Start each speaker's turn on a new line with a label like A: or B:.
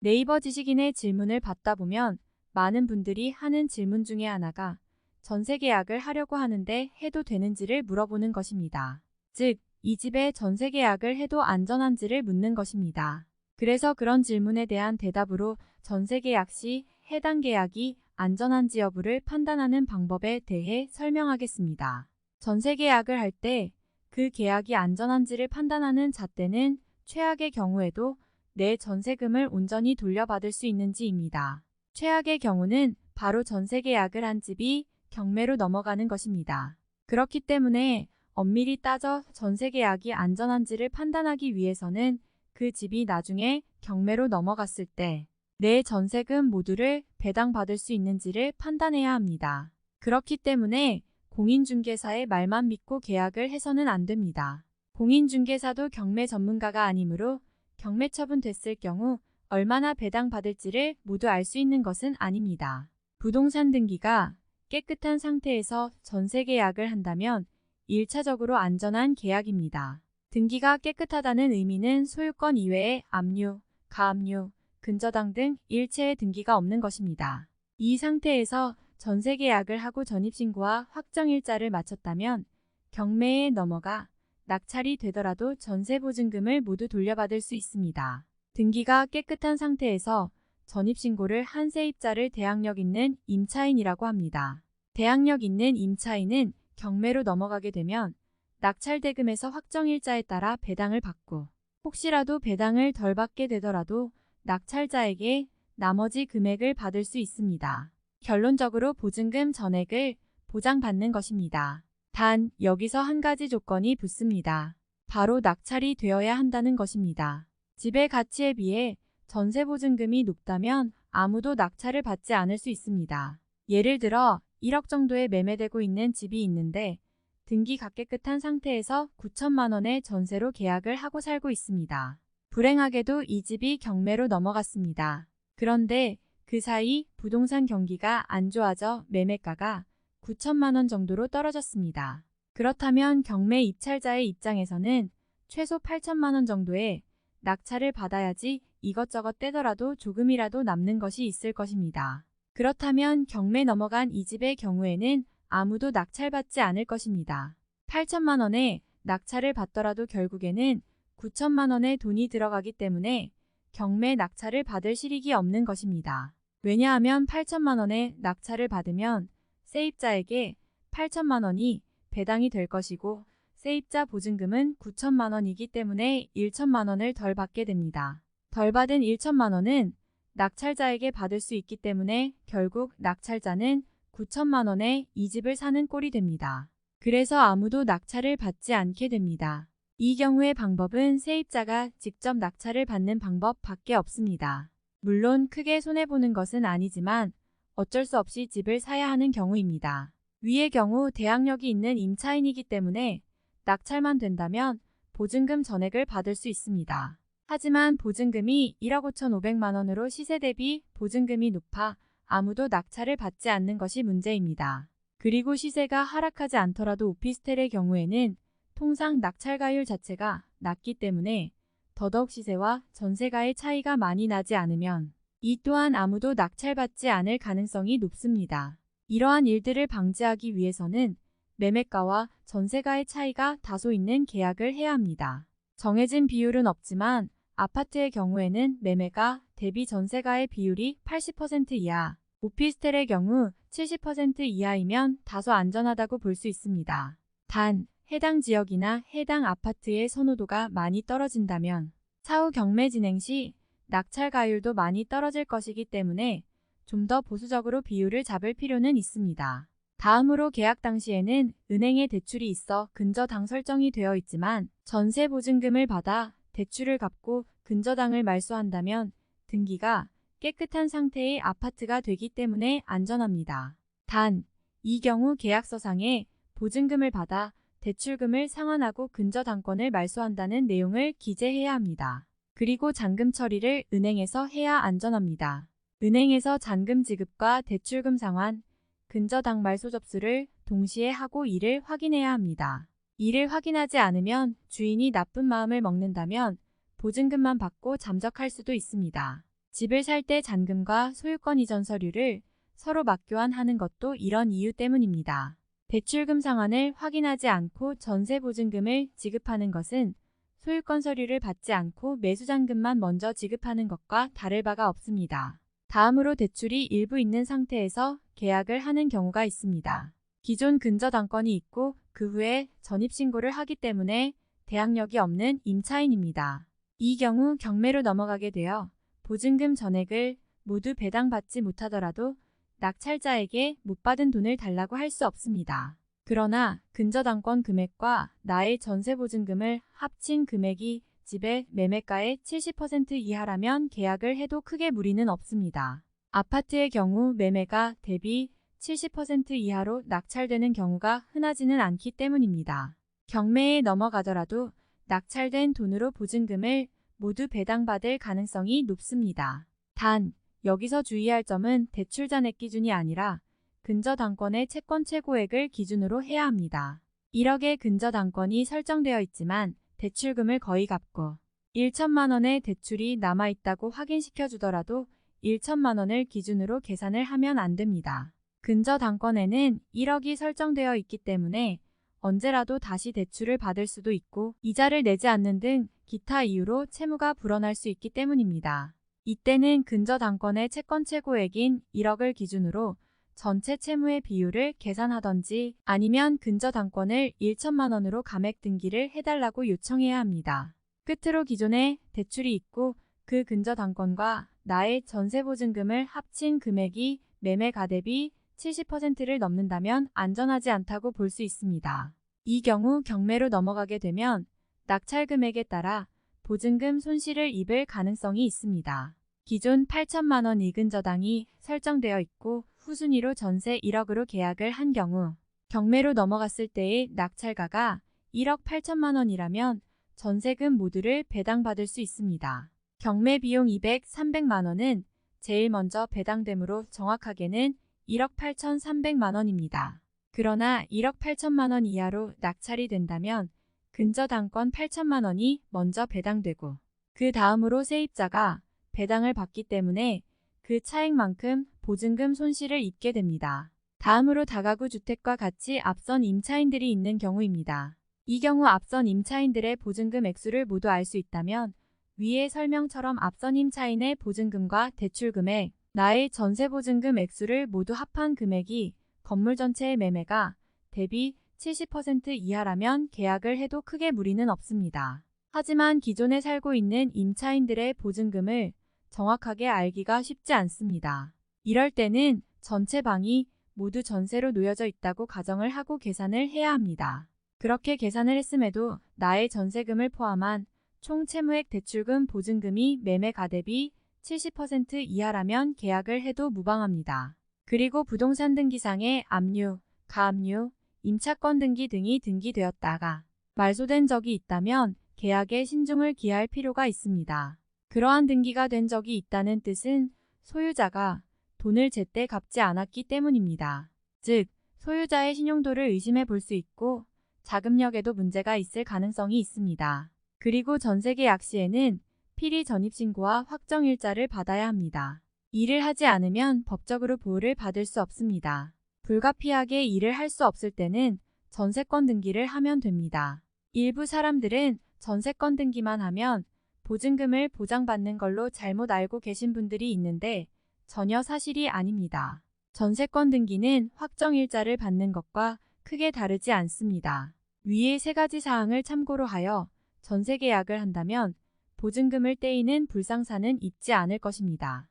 A: 네이버 지식인의 질문을 받다 보면 많은 분들이 하는 질문 중에 하나가 전세 계약을 하려고 하는데 해도 되는지를 물어보는 것입니다. 즉, 이 집에 전세 계약을 해도 안전한지를 묻는 것입니다. 그래서 그런 질문에 대한 대답으로 전세 계약 시 해당 계약이 안전한지 여부를 판단하는 방법에 대해 설명하겠습니다. 전세 계약을 할 때 그 계약이 안전한지를 판단하는 잣대는 최악의 경우에도 내 전세금을 온전히 돌려받을 수 있는지입니다. 최악의 경우는 바로 전세 계약을 한 집이 경매로 넘어가는 것입니다. 그렇기 때문에 엄밀히 따져 전세 계약이 안전한지를 판단하기 위해서는 그 집이 나중에 경매로 넘어갔을 때 내 전세금 모두를 배당받을 수 있는지를 판단해야 합니다. 그렇기 때문에 공인중개사의 말만 믿고 계약을 해서는 안 됩니다. 공인중개사도 경매 전문가가 아니므로 경매 처분됐을 경우 얼마나 배당받을지를 모두 알 수 있는 것은 아닙니다. 부동산 등기가 깨끗한 상태에서 전세 계약을 한다면 1차적으로 안전한 계약입니다. 등기가 깨끗하다는 의미는 소유권 이외에 압류, 가압류, 근저당 등 일체의 등기가 없는 것입니다. 이 상태에서 전세 계약을 하고 전입신고와 확정일자를 마쳤다면 경매에 넘어가 낙찰이 되더라도 전세보증금을 모두 돌려받을 수 있습니다. 등기가 깨끗한 상태에서 전입신고를 한 세입자를 대항력 있는 임차인이라고 합니다. 대항력 있는 임차인은 경매로 넘어가게 되면 낙찰대금에서 확정일자에 따라 배당을 받고 혹시라도 배당을 덜 받게 되더라도 낙찰자에게 나머지 금액을 받을 수 있습니다. 결론적으로 보증금 전액을 보장받는 것입니다. 단 여기서 한 가지 조건이 붙습니다. 바로 낙찰이 되어야 한다는 것입니다. 집의 가치에 비해 전세보증금이 높다면 아무도 낙찰을 받지 않을 수 있습니다. 예를 들어 1억 정도에 매매되고 있는 집이 있는데 등기가 깨끗한 상태에서 9천만 원의 전세로 계약을 하고 살고 있습니다. 불행하게도 이 집이 경매로 넘어갔습니다. 그런데 그 사이 부동산 경기가 안 좋아져 매매가가 9천만 원 정도로 떨어졌습니다. 그렇다면 경매 입찰자의 입장에서는 최소 8천만 원 정도의 낙찰을 받아야지 이것저것 떼더라도 조금이라도 남는 것이 있을 것입니다. 그렇다면 경매 넘어간 이 집의 경우에는 아무도 낙찰받지 않을 것입니다. 8천만 원에 낙찰을 받더라도 결국에는 9천만 원의 돈이 들어가기 때문에 경매 낙찰을 받을 실익이 없는 것입니다. 왜냐하면 8천만 원의 낙찰을 받으면 세입자에게 8천만 원이 배당이 될 것이고 세입자 보증금은 9천만 원이기 때문에 1천만 원을 덜 받게 됩니다. 덜 받은 1천만 원은 낙찰자에게 받을 수 있기 때문에 결국 낙찰자는 9천만 원에 이 집을 사는 꼴이 됩니다. 그래서 아무도 낙찰을 받지 않게 됩니다. 이 경우의 방법은 세입자가 직접 낙찰을 받는 방법밖에 없습니다. 물론 크게 손해보는 것은 아니지만 어쩔 수 없이 집을 사야 하는 경우입니다. 위의 경우 대항력이 있는 임차인이기 때문에 낙찰만 된다면 보증금 전액을 받을 수 있습니다. 하지만 보증금이 1억 5,500만 원으로 시세 대비 보증금이 높아 아무도 낙찰을 받지 않는 것이 문제입니다. 그리고 시세가 하락하지 않더라도 오피스텔의 경우에는 통상 낙찰가율 자체가 낮기 때문에 더더욱 시세와 전세가의 차이가 많이 나지 않으면 이 또한 아무도 낙찰받지 않을 가능성이 높습니다. 이러한 일들을 방지하기 위해서는 매매가와 전세가의 차이가 다소 있는 계약을 해야 합니다. 정해진 비율은 없지만 아파트의 경우에는 매매가 대비 전세가의 비율이 80% 이하, 오피스텔의 경우 70% 이하이면 다소 안전하다고 볼 수 있습니다. 단, 해당 지역이나 해당 아파트의 선호도가 많이 떨어진다면 차후 경매 진행 시 낙찰가율도 많이 떨어질 것이기 때문에 좀 더 보수적으로 비율을 잡을 필요는 있습니다. 다음으로 계약 당시에는 은행에 대출이 있어 근저당 설정이 되어 있지만 전세 보증금을 받아 대출을 갚고 근저당을 말소한다면 등기가 깨끗한 상태의 아파트가 되기 때문에 안전합니다. 단, 이 경우 계약서상에 보증금을 받아 대출금을 상환하고 근저당권을 말소한다는 내용을 기재해야 합니다. 그리고 잔금 처리를 은행에서 해야 안전합니다. 은행에서 잔금 지급과 대출금 상환, 근저당 말소 접수를 동시에 하고 이를 확인해야 합니다. 이를 확인하지 않으면 주인이 나쁜 마음을 먹는다면 보증금만 받고 잠적할 수도 있습니다. 집을 살 때 잔금과 소유권 이전 서류를 서로 맞교환하는 것도 이런 이유 때문입니다. 대출금 상환을 확인하지 않고 전세 보증금을 지급하는 것은 소유권 서류를 받지 않고 매수잔금만 먼저 지급하는 것과 다를 바가 없습니다. 다음으로 대출이 일부 있는 상태에서 계약을 하는 경우가 있습니다. 기존 근저당권이 있고 그 후에 전입신고를 하기 때문에 대항력이 없는 임차인입니다. 이 경우 경매로 넘어가게 되어 보증금 전액을 모두 배당받지 못하더라도 낙찰자에게 못 받은 돈을 달라고 할 수 없습니다. 그러나 근저당권 금액과 나의 전세보증금을 합친 금액이 집의 매매가의 70% 이하라면 계약을 해도 크게 무리는 없습니다. 아파트의 경우 매매가 대비 70% 이하로 낙찰되는 경우가 흔하지는 않기 때문입니다. 경매에 넘어가더라도 낙찰된 돈으로 보증금을 모두 배당받을 가능성이 높습니다. 단, 여기서 주의할 점은 대출 잔액 기준이 아니라 근저당권의 채권 최고액을 기준으로 해야 합니다. 1억의 근저당권이 설정되어 있지만 대출금을 거의 갚고 1천만 원의 대출이 남아있다고 확인시켜 주더라도 1천만 원을 기준으로 계산을 하면 안 됩니다. 근저당권에는 1억이 설정되어 있기 때문에 언제라도 다시 대출을 받을 수도 있고 이자를 내지 않는 등 기타 이유로 채무가 불어날 수 있기 때문입니다. 이때는 근저당권의 채권 최고액인 1억을 기준으로 전체 채무의 비율을 계산하던지 아니면 근저당권을 1천만 원으로 감액 등기를 해달라고 요청해야 합니다. 끝으로 기존에 대출이 있고 그 근저당권과 나의 전세보증금을 합친 금액이 매매가 대비 70%를 넘는다면 안전하지 않다고 볼 수 있습니다. 이 경우 경매로 넘어가게 되면 낙찰 금액에 따라 보증금 손실을 입을 가능성이 있습니다. 기존 8천만 원 이근저당이 설정되어 있고 후순위로 전세 1억으로 계약을 한 경우 경매로 넘어갔을 때의 낙찰가가 1억 8천만 원이라면 전세금 모두를 배당받을 수 있습니다. 경매 비용 200, 300만 원은 제일 먼저 배당되므로 정확하게는 1억 8,300만 원입니다. 그러나 1억 8천만 원 이하로 낙찰이 된다면 근저당권 8천만 원이 먼저 배당되고 그 다음으로 세입자가 배당을 받기 때문에 그 차액만큼 보증금 손실을 입게 됩니다. 다음으로 다가구 주택과 같이 앞선 임차인들이 있는 경우입니다. 이 경우 앞선 임차인들의 보증금 액수를 모두 알 수 있다면 위의 설명처럼 앞선 임차인의 보증금과 대출금액, 나의 전세보증금 액수를 모두 합한 금액이 건물 전체의 매매가 대비 70% 이하라면 계약을 해도 크게 무리는 없습니다. 하지만 기존에 살고 있는 임차인들의 보증금을 정확하게 알기가 쉽지 않습니다. 이럴 때는 전체 방이 모두 전세로 놓여져 있다고 가정을 하고 계산을 해야 합니다. 그렇게 계산을 했음에도 나의 전세금을 포함한 총 채무액 대출금 보증금이 매매가 대비 70% 이하라면 계약을 해도 무방합니다. 그리고 부동산 등기상에 압류, 가압류, 임차권 등기 등이 등기되었다가 말소된 적이 있다면 계약에 신중을 기할 필요가 있습니다. 그러한 등기가 된 적이 있다는 뜻은 소유자가 돈을 제때 갚지 않았기 때문입니다. 즉, 소유자의 신용도를 의심해 볼 수 있고 자금력에도 문제가 있을 가능성이 있습니다. 그리고 전세계약 시에는 필히 전입신고와 확정일자를 받아야 합니다. 이를 하지 않으면 법적으로 보호를 받을 수 없습니다. 불가피하게 일을 할 수 없을 때는 전세권 등기를 하면 됩니다. 일부 사람들은 전세권 등기만 하면 보증금을 보장받는 걸로 잘못 알고 계신 분들이 있는데 전혀 사실이 아닙니다. 전세권 등기는 확정일자를 받는 것과 크게 다르지 않습니다. 위의 세 가지 사항을 참고로 하여 전세계약을 한다면 보증금을 떼이는 불상사는 입지 않을 것입니다.